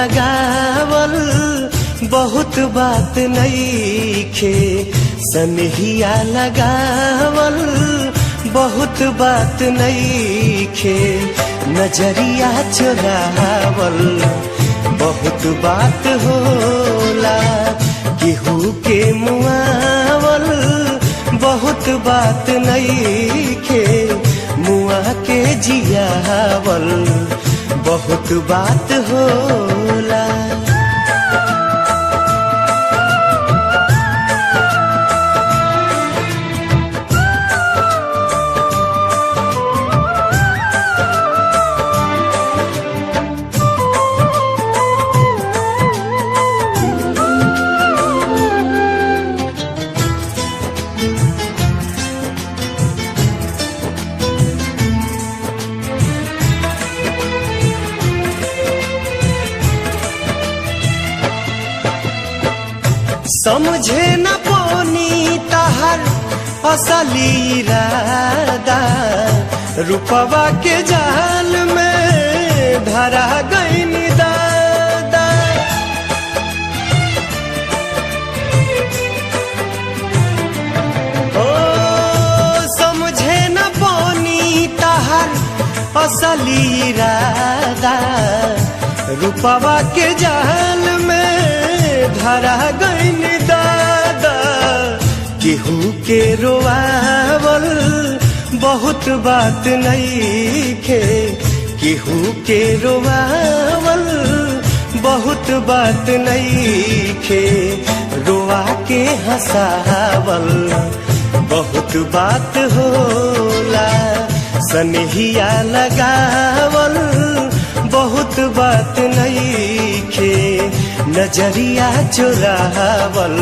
लगावल बहुत बात नईखे, सनहिया लगावल बहुत बात नईखे, नजरिया चुरावल बहुत बात होला, केहू के मुआवल बहुत बात नईखे, मुआ के जियावल बहुत बात होला। समझे न पानी तहर असली इरादा, रूपवा के जाल में धरा गईन दादा। ओ समझे न पानी तहर असली इरादा, रूपवा के जाल में धरा गईन दादा। केहू के रोआवल बहुत बात नईखे, केहू के रोआवल बहुत बात नईखे, रोआ के हंसावल बहुत बात होला, सनहिया लगावल बहुत बात नईखे, नजरिया चुरावल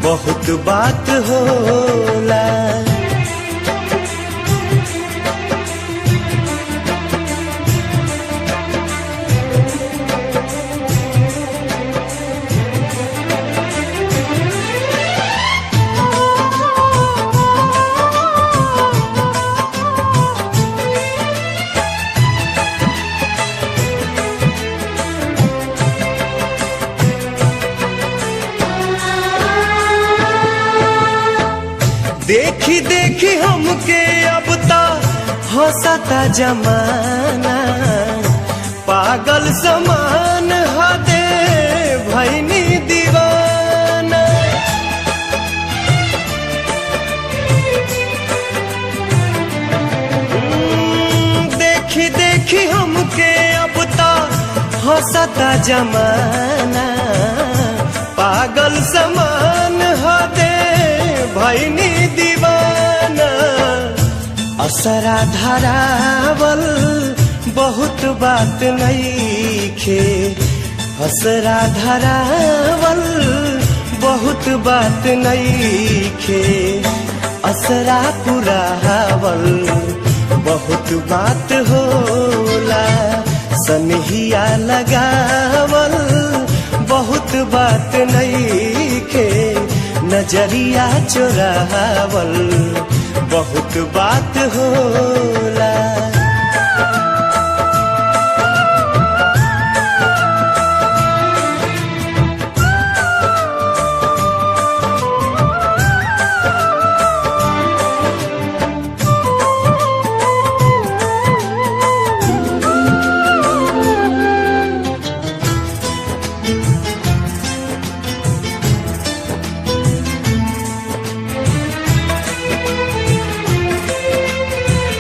बहुत बात होला। देखी देखी हमके अब ता हंसता जमाना, पागल समान हदे भैनी दीवाना। देखी देखी हमके अब ता हंसता जमाना, पागल समान हदे भैनी दीवाना। असरा धरावल बहुत बात नईखे, असरा धरावल बहुत बात नईखे, असरा पुरावल बहुत बात होला, सनहिया लगावल बहुत बात नईखे, नजरिया चुरावल बहुत बात होला।